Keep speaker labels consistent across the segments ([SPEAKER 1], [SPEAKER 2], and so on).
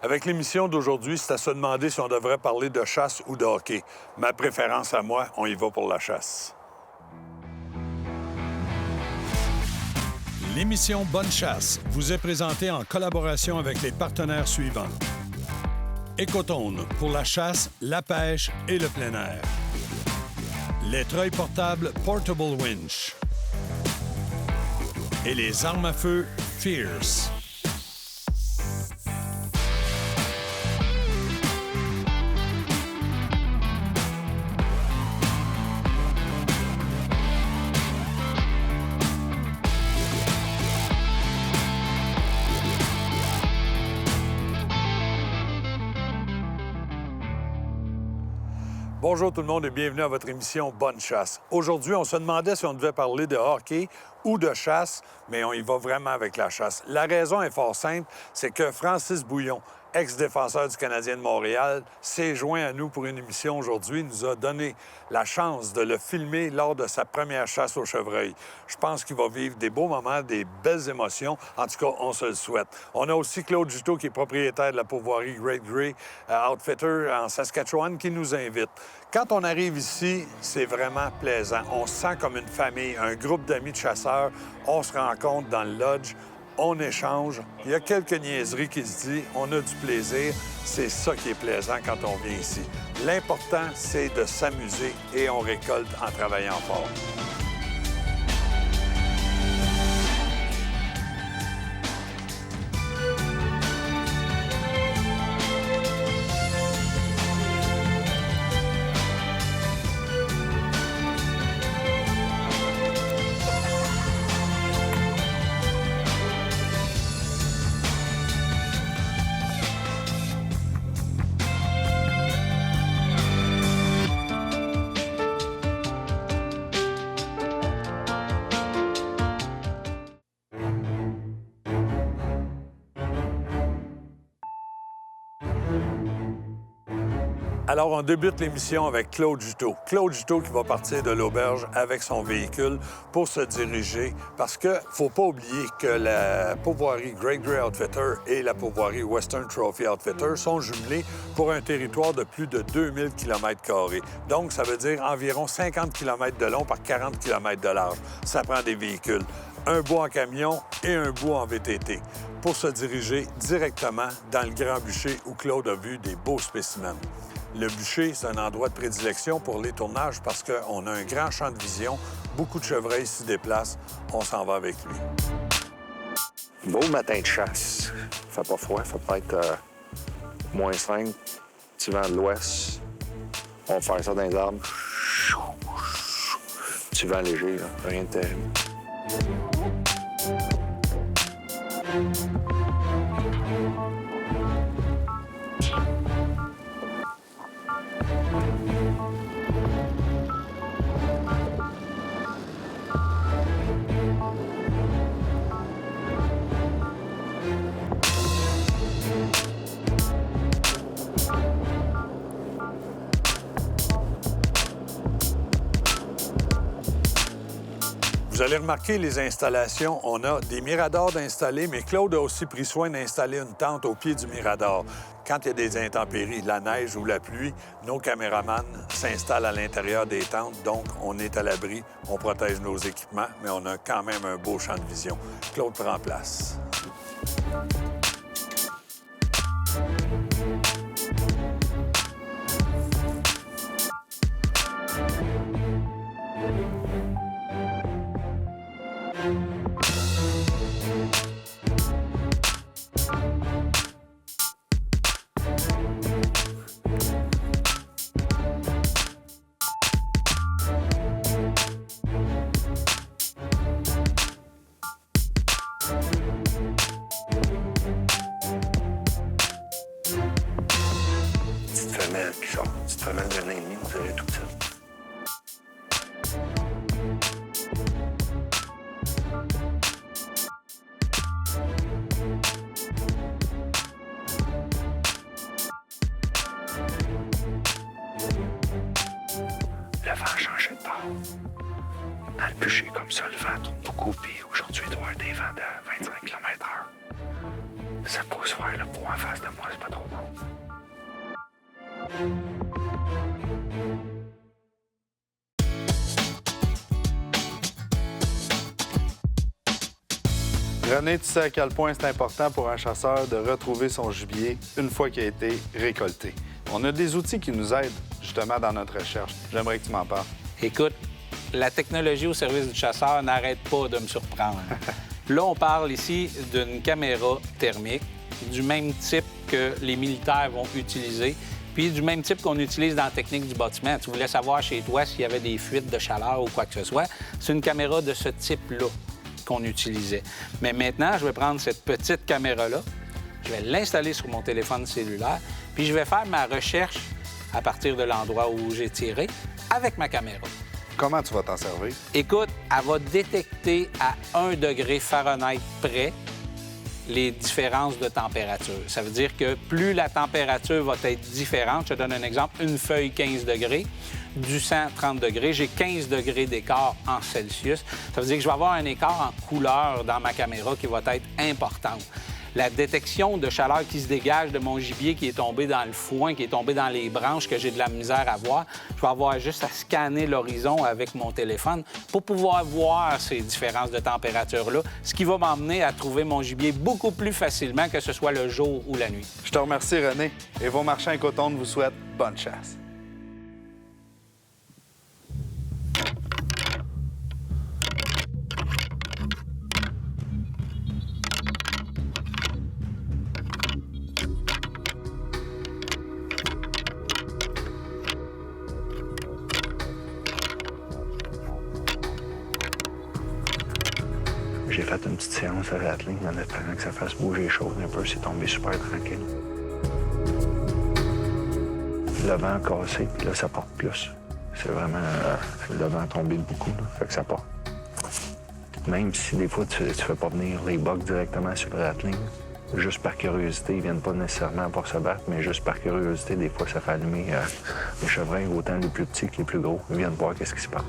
[SPEAKER 1] Avec l'émission d'aujourd'hui, c'est à se demander si on devrait parler de chasse ou de hockey. Ma préférence à moi, on y va pour la chasse.
[SPEAKER 2] L'émission Bonne Chasse vous est présentée en collaboration avec les partenaires suivants. Ecotone pour la chasse, la pêche et le plein air. Les treuils portables Portable Winch. Et les armes à feu Fierce.
[SPEAKER 1] Bonjour tout le monde et bienvenue à votre émission Bonne Chasse. Aujourd'hui, on se demandait si on devait parler de hockey ou de chasse, mais on y va vraiment avec la chasse. La raison est fort simple, c'est que Francis Bouillon, ex-défenseur du Canadien de Montréal, s'est joint à nous pour une émission aujourd'hui. Il nous a donné la chance de le filmer lors de sa première chasse au chevreuil. Je pense qu'il va vivre des beaux moments, des belles émotions. En tout cas, on se le souhaite. On a aussi Claude Juteau, qui est propriétaire de la pourvoirie Great Grey Outfitter en Saskatchewan, qui nous invite. Quand on arrive ici, c'est vraiment plaisant. On se sent comme une famille, un groupe d'amis de chasseurs. On se rencontre dans le lodge. On échange. Il y a quelques niaiseries qui se disent. On a du plaisir. C'est ça qui est plaisant quand on vient ici. L'important, c'est de s'amuser et on récolte en travaillant fort. Alors, on débute l'émission avec Claude Juteau. Claude Juteau qui va partir de l'auberge avec son véhicule pour se diriger, parce qu'il ne faut pas oublier que la pourvoirie Great Grey Outfitter et la pourvoirie Western Trophy Outfitter sont jumelées pour un territoire de plus de 2000 km². Donc, ça veut dire environ 50 km de long par 40 km de large. Ça prend des véhicules. Un bout en camion et un bout en VTT pour se diriger directement dans le Grand Bûcher où Claude a vu des beaux spécimens. Le bûcher, c'est un endroit de prédilection pour les tournages parce qu'on a un grand champ de vision. Beaucoup de chevreuils s'y déplacent. On s'en va avec lui.
[SPEAKER 3] Beau matin de chasse. Il fait pas froid, il fait peut-être moins 5. Petit vent de l'ouest. On va faire ça dans les arbres. Petit vent léger, là. Rien de terrible.
[SPEAKER 1] Vous allez remarquer les installations. On a des miradors d'installer, mais Claude a aussi pris soin d'installer une tente au pied du mirador. Quand il y a des intempéries, la neige ou la pluie, nos caméramans s'installent à l'intérieur des tentes, donc on est à l'abri, on protège nos équipements, mais on a quand même un beau champ de vision. Claude prend place.
[SPEAKER 3] Petite femelle d'un an et demi, vous avez tout ça. Le vent a changé de bord. Dans le bûcher comme ça, le vent tourne beaucoup, puis aujourd'hui, il doit y avoir des vents de 25 km/h. Ça pousse faire le pot en face de moi, c'est pas trop bon.
[SPEAKER 4] René, tu sais à quel point c'est important pour un chasseur de retrouver son gibier une fois qu'il a été récolté. On a des outils qui nous aident justement dans notre recherche. J'aimerais que tu m'en parles.
[SPEAKER 5] Écoute, la technologie au service du chasseur n'arrête pas de me surprendre. Là, on parle ici d'une caméra thermique du même type que les militaires vont utiliser, puis du même type qu'on utilise dans la technique du bâtiment. Tu voulais savoir chez toi s'il y avait des fuites de chaleur ou quoi que ce soit. C'est une caméra de ce type-là qu'on utilisait. Mais maintenant, je vais prendre cette petite caméra-là, je vais l'installer sur mon téléphone cellulaire, puis je vais faire ma recherche à partir de l'endroit où j'ai tiré avec ma caméra.
[SPEAKER 4] Comment tu vas t'en servir?
[SPEAKER 5] Écoute, elle va détecter à 1 degré Fahrenheit près les différences de température. Ça veut dire que plus la température va être différente, je te donne un exemple, une feuille 15 degrés, du sang 30 degrés, j'ai 15 degrés d'écart en Celsius. Ça veut dire que je vais avoir un écart en couleur dans ma caméra qui va être importante. La détection de chaleur qui se dégage de mon gibier qui est tombé dans le foin, qui est tombé dans les branches, que j'ai de la misère à voir, je vais avoir juste à scanner l'horizon avec mon téléphone pour pouvoir voir ces différences de température-là, ce qui va m'emmener à trouver mon gibier beaucoup plus facilement, que ce soit le jour ou la nuit.
[SPEAKER 4] Je te remercie, René. Et vos marchands Écotonne vous souhaitent bonne chasse.
[SPEAKER 3] J'ai fait une petite séance à Rattling en espérant que ça fasse bouger les choses un peu. C'est tombé super tranquille. Le vent a cassé, puis là, ça porte plus. C'est vraiment... le vent a tombé de beaucoup, là, fait que ça porte. Même si des fois, tu fais pas venir les bugs directement sur le Rattling, juste par curiosité, ils viennent pas nécessairement pour se battre, mais juste par curiosité, des fois, ça fait allumer les chevreuils, autant les plus petits que les plus gros. Ils viennent voir qu'est-ce qui se passe.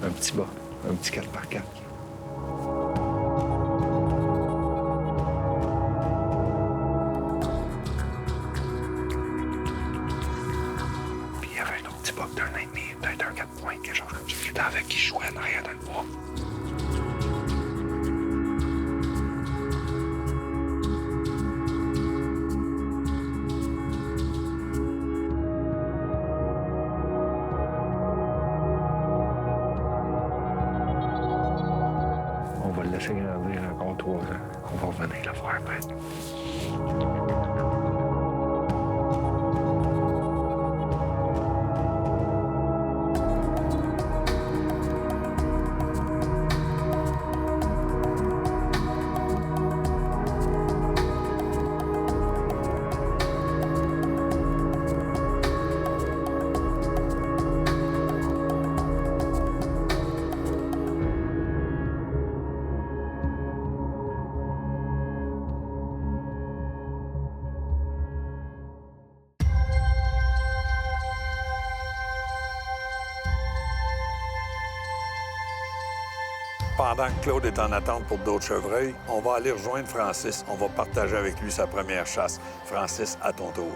[SPEAKER 3] Un petit bas, un petit 4x4. Puis il y avait un autre petit buck d'un an et demi, peut-être un 4 points, quelque chose comme ça. Qui était avec qui jouait en arrière dans le bois. On va le laisser grandir encore 3 ans. On va revenir le voir après.
[SPEAKER 1] Pendant que Claude est en attente pour d'autres chevreuils, on va aller rejoindre Francis. On va partager avec lui sa première chasse. Francis, à ton tour.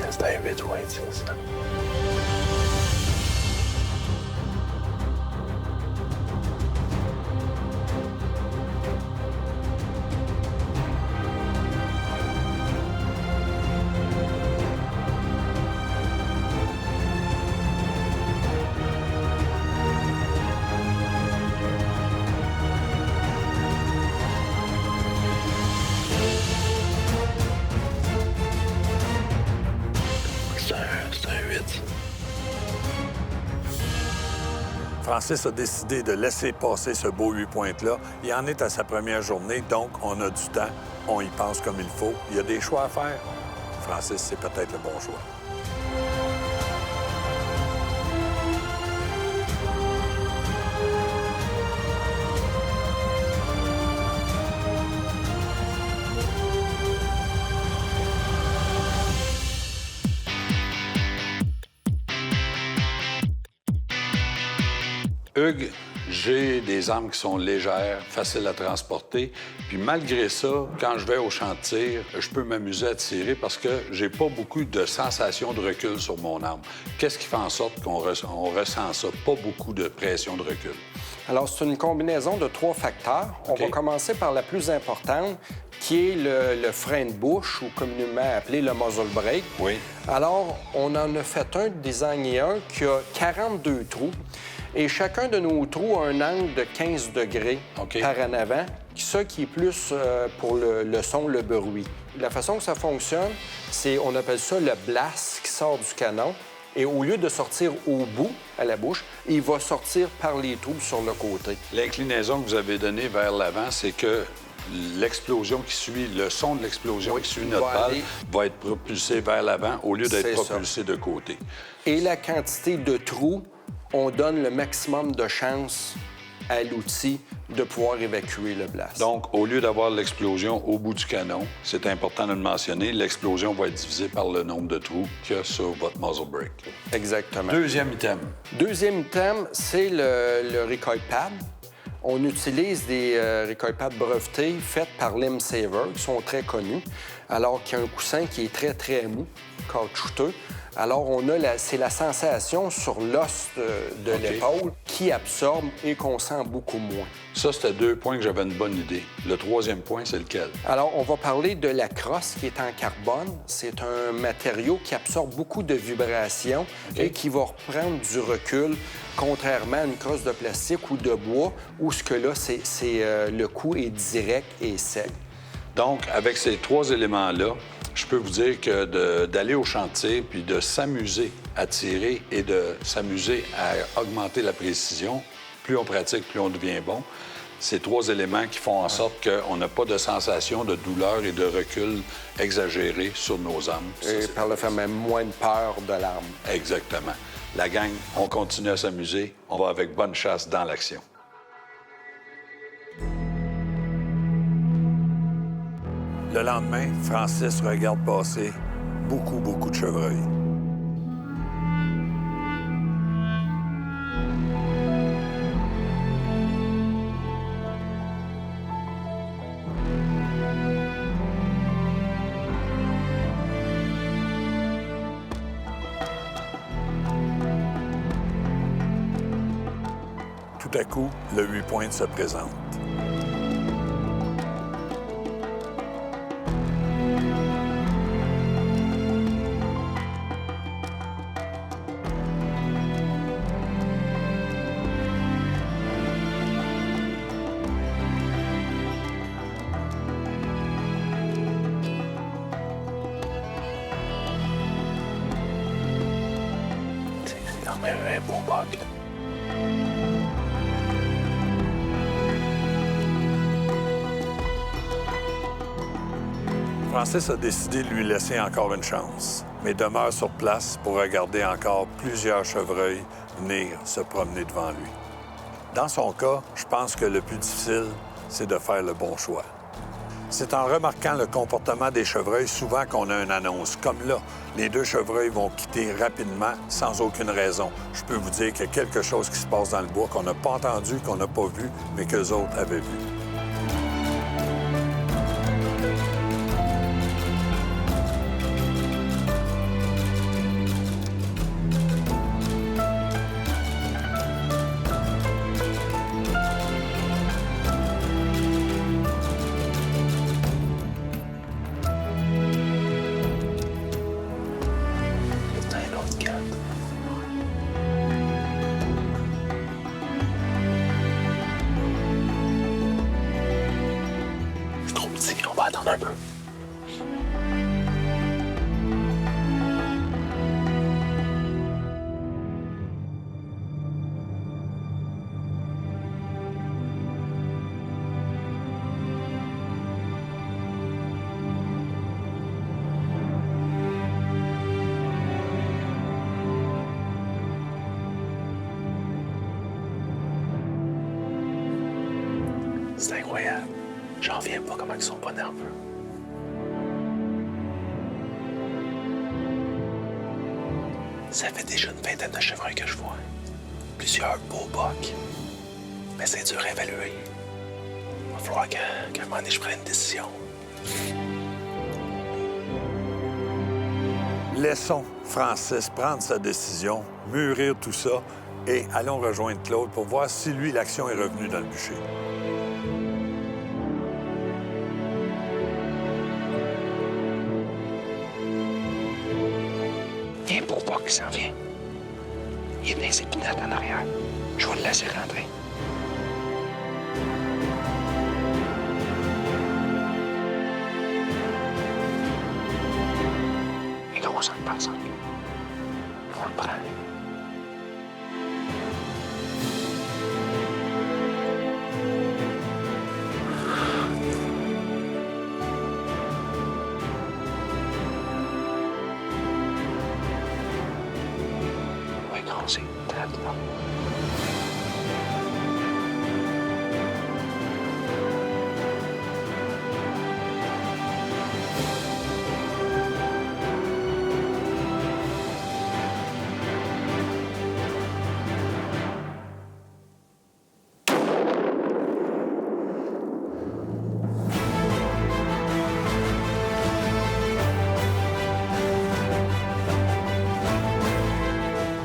[SPEAKER 3] C'était un 8 ou un 10.
[SPEAKER 1] Francis a décidé de laisser passer ce beau 8 pointes-là. Il en est à sa première journée, donc on a du temps. On y pense comme il faut. Il y a des choix à faire. Francis, c'est peut-être le bon choix.
[SPEAKER 2] Hugues, j'ai des armes qui sont légères, faciles à transporter. Puis malgré ça, quand je vais au champ de tir, je peux m'amuser à tirer parce que j'ai pas beaucoup de sensation de recul sur mon arme. Qu'est-ce qui fait en sorte qu'on ressent ça? Pas beaucoup de pression de recul.
[SPEAKER 6] Alors, c'est une combinaison de 3 facteurs.
[SPEAKER 2] OK.
[SPEAKER 6] On va commencer par la plus importante, qui est le frein de bouche, ou communément appelé le muzzle brake.
[SPEAKER 2] Oui.
[SPEAKER 6] Alors, on en a fait un, designé un, qui a 42 trous. Et chacun de nos trous a un angle de 15 degrés
[SPEAKER 2] OK.
[SPEAKER 6] par en avant, ça qui est plus pour le son, le bruit. La façon que ça fonctionne, on appelle ça le blast qui sort du canon. Et au lieu de sortir au bout, à la bouche, il va sortir par les trous sur le côté.
[SPEAKER 2] L'inclinaison que vous avez donnée vers l'avant, c'est que l'explosion qui suit, le son de l'explosion qui suit notre balle va être propulsé vers l'avant au lieu d'être propulsé de côté.
[SPEAKER 6] Et la quantité de trous, on donne le maximum de chance à l'outil de pouvoir évacuer le blast.
[SPEAKER 2] Donc, au lieu d'avoir l'explosion au bout du canon, c'est important de le mentionner, l'explosion va être divisée par le nombre de trous qu'il y a sur votre muzzle brake.
[SPEAKER 6] Exactement.
[SPEAKER 2] Deuxième item.
[SPEAKER 6] Deuxième item, c'est le recoil pad. On utilise des recoil pads brevetés faits par Lim Saver, qui sont très connus, alors qu'il y a un coussin qui est très, très mou, caoutchouteux. Alors, c'est la sensation sur l'os de l'épaule qui absorbe et qu'on sent beaucoup moins.
[SPEAKER 2] Ça, c'était 2 points que j'avais une bonne idée. Le troisième point, c'est lequel?
[SPEAKER 6] Alors, on va parler de la crosse qui est en carbone. C'est un matériau qui absorbe beaucoup de vibrations et qui va reprendre du recul, contrairement à une crosse de plastique ou de bois, où ce que là, le coup est direct et sec.
[SPEAKER 2] Donc, avec ces 3 éléments-là, je peux vous dire que d'aller au champ de tir puis de s'amuser à tirer et de s'amuser à augmenter la précision, plus on pratique, plus on devient bon. C'est 3 éléments qui font en sorte qu'on n'a pas de sensation de douleur et de recul exagéré sur nos armes.
[SPEAKER 6] Et par le fait même moins de peur de l'arme.
[SPEAKER 2] Exactement. La gang, on continue à s'amuser. On va avec bonne chasse dans l'action.
[SPEAKER 1] Le lendemain, Francis regarde passer beaucoup de chevreuils. Tout à coup, le 8 pointes se présente.
[SPEAKER 3] C'est quand même un beau bug.
[SPEAKER 1] Francis a décidé de lui laisser encore une chance, mais demeure sur place pour regarder encore plusieurs chevreuils venir se promener devant lui. Dans son cas, je pense que le plus difficile, c'est de faire le bon choix. C'est en remarquant le comportement des chevreuils souvent qu'on a une annonce. Comme là, les 2 chevreuils vont quitter rapidement sans aucune raison. Je peux vous dire qu'il y a quelque chose qui se passe dans le bois qu'on n'a pas entendu, qu'on n'a pas vu, mais qu'eux autres avaient vu.
[SPEAKER 3] C'est un autre gars. C'est trop petit, on va attendre un peu.
[SPEAKER 7] J'en reviens pas comment ils sont pas nerveux. Ça fait déjà une vingtaine de chevreuils que je vois. Plusieurs beaux bocs. Mais c'est dur à évaluer. Il va falloir qu'à un moment donné, je prenne une décision.
[SPEAKER 1] Laissons Francis prendre sa décision, mûrir tout ça, et allons rejoindre Claude pour voir si, lui, l'action est revenue dans le bûcher.
[SPEAKER 7] Il y a un beau boc qui s'en vient. Il est dans les épinates en arrière. Je vais le laisser rentrer. Un gros 5 par 5. On le prend. Oui, gros, c'est très bien.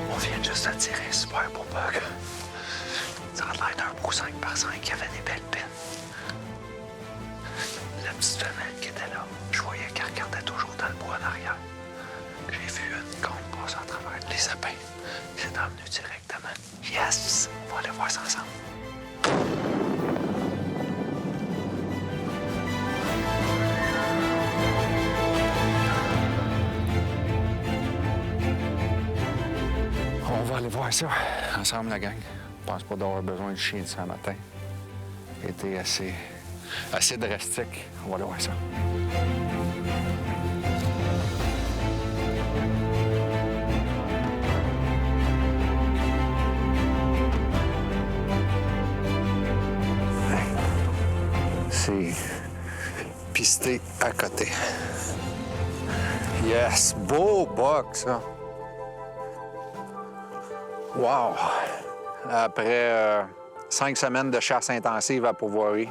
[SPEAKER 7] On vient juste de tirer un super beau bug. Ça a l'air d'un beau 5 par 5 qui avait des belles pines. La petite femelle qui était là, je voyais qu'elle regardait toujours dans le bois en arrière. J'ai vu une cône passer à travers les sapins. C'est venu directement. Yes! On va aller voir ça ensemble. On va aller voir ça ensemble, la gang. Je pense pas d'avoir besoin de chien ce matin. C'était assez drastique. On va aller voir ça. C'est pisté à côté. Yes! Beau box, ça! Wow! Après 5 semaines de chasse intensive à pourvoirie,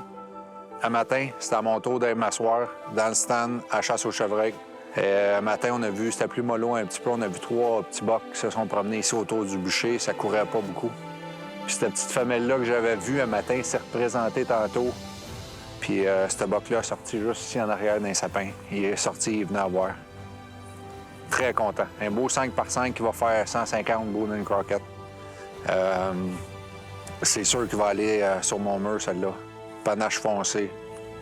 [SPEAKER 7] un matin, c'était à mon tour d'aller m'asseoir dans le stand à chasse aux chevreuils. Un matin, on a vu, c'était plus mollo un petit peu, on a vu 3 petits bocs qui se sont promenés ici autour du bûcher. Ça courait pas beaucoup. Puis cette petite femelle-là que j'avais vue un matin s'est représentée tantôt. Puis ce boc-là est sorti juste ici en arrière d'un sapin. Il est sorti, il venait à voir. Très content. Un beau 5 par 5 qui va faire 150 Boone & Crockett. C'est sûr qu'il va aller sur mon mur, celle-là. Panache foncé.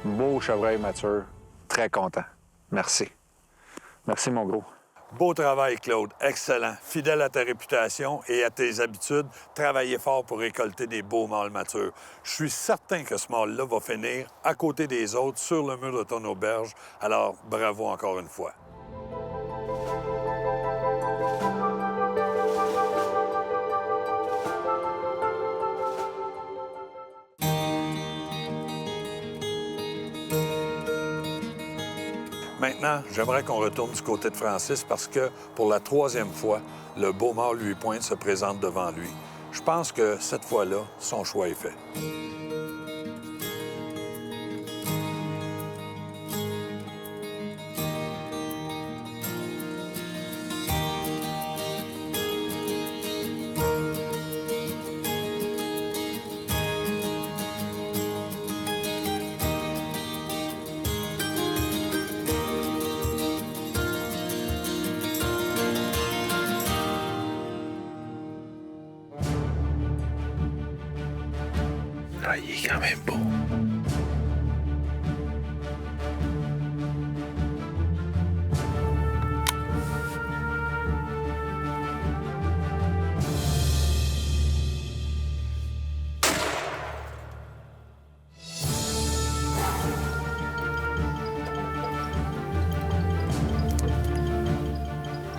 [SPEAKER 7] Beau chevreuil mature. Très content. Merci. Merci, mon gros.
[SPEAKER 1] Beau travail, Claude. Excellent. Fidèle à ta réputation et à tes habitudes, travaillez fort pour récolter des beaux mâles matures. Je suis certain que ce mâle-là va finir à côté des autres sur le mur de ton auberge. Alors, bravo encore une fois. Maintenant, j'aimerais qu'on retourne du côté de Francis parce que, pour la 3e fois, le beau mâle 8 pointes se présente devant lui. Je pense que, cette fois-là, son choix est fait.
[SPEAKER 7] Ah, il est quand même beau.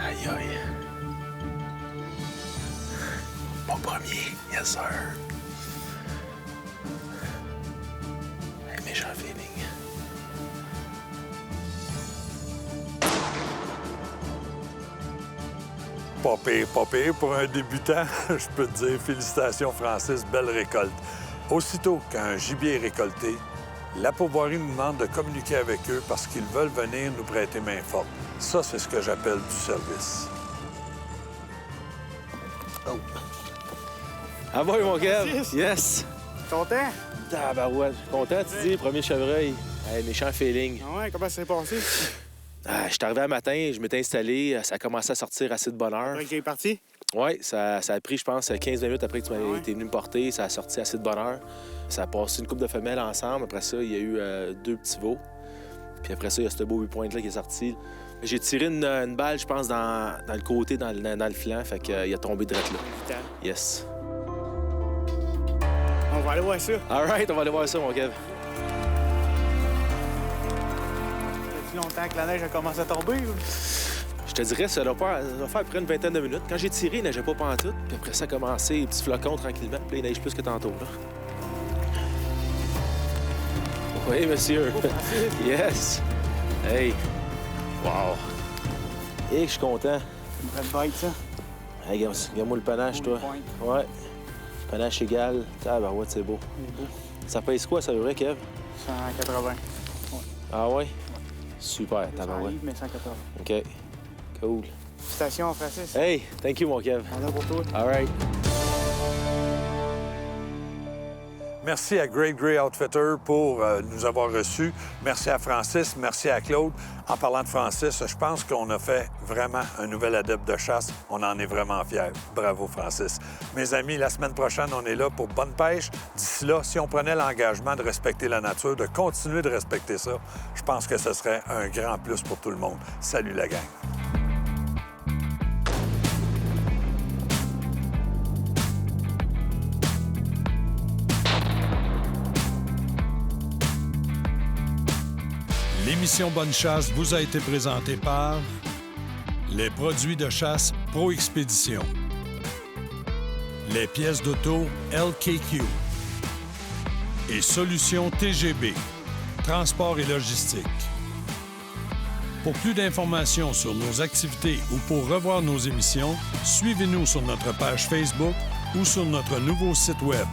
[SPEAKER 7] Aïe, aïe. Mon premier, yes sir. Un méchant feeling.
[SPEAKER 1] Pas pire, pas pire. Pour un débutant, je peux te dire félicitations, Francis, belle récolte. Aussitôt qu'un gibier est récolté, la pourvoirie nous demande de communiquer avec eux parce qu'ils veulent venir nous prêter main forte. Ça, c'est ce que j'appelle du service.
[SPEAKER 8] Ah bon, mon gars? Yes!
[SPEAKER 9] Content?
[SPEAKER 8] Ah, ben ouais, content, tu dis, premier chevreuil. Hey, méchant feeling.
[SPEAKER 9] Ah ouais, comment ça s'est passé?
[SPEAKER 8] Ah, je suis arrivé un matin, je m'étais installé, ça a commencé à sortir assez de bonne heure.
[SPEAKER 9] Après que j'ai parti?
[SPEAKER 8] Oui, ça a pris, je pense, 15 minutes après que tu m'avais été venu me porter. Ça a sorti assez de bonne heure. Ça a passé une couple de femelles ensemble. Après ça, il y a eu 2 petits veaux. Puis après ça, il y a ce beau 8 points-là qui est sorti. J'ai tiré une balle, je pense, dans le côté, dans le flanc. Fait qu'il a tombé direct là.
[SPEAKER 9] Putain.
[SPEAKER 8] Yes.
[SPEAKER 9] On va aller voir ça.
[SPEAKER 8] All right, on va aller voir ça, mon Kev.
[SPEAKER 9] Depuis longtemps que la neige a commencé à tomber. Là.
[SPEAKER 8] Je te dirais, ça va faire près une vingtaine de minutes. Quand j'ai tiré, il neigeait pas pantoute. Puis après ça a commencé, les petits flocons tranquillement. Puis là, il neige plus que tantôt, là. Oui, monsieur. Yes. Hey. Wow. Hey, je suis content.
[SPEAKER 9] Une vraie bête, ça.
[SPEAKER 8] Hey, regarde-moi le panache, toi. Ouais. Panache égal. Ah, ben ouais, c'est beau.
[SPEAKER 9] C'est beau.
[SPEAKER 8] Ça pèse quoi, ça, vrai, Kev?
[SPEAKER 9] 180. Ouais.
[SPEAKER 8] Ah ouais? Super, t'as ben ouais.
[SPEAKER 9] Mais 180.
[SPEAKER 8] OK. Cool.
[SPEAKER 9] Félicitations, Francis.
[SPEAKER 8] Hey, thank you, mon Kev.
[SPEAKER 9] On est là pour toi.
[SPEAKER 8] All right.
[SPEAKER 1] Merci à Great Grey Outfitter pour nous avoir reçus. Merci à Francis, merci à Claude. En parlant de Francis, je pense qu'on a fait vraiment un nouvel adepte de chasse. On en est vraiment fiers. Bravo, Francis. Mes amis, la semaine prochaine, on est là pour bonne pêche. D'ici là, si on prenait l'engagement de respecter la nature, de continuer de respecter ça, je pense que ce serait un grand plus pour tout le monde. Salut la gang.
[SPEAKER 2] L'émission Bonne Chasse vous a été présentée par les produits de chasse Pro Expédition, les pièces d'auto LKQ et Solutions TGB, transport et logistique. Pour plus d'informations sur nos activités ou pour revoir nos émissions, suivez-nous sur notre page Facebook ou sur notre nouveau site Web.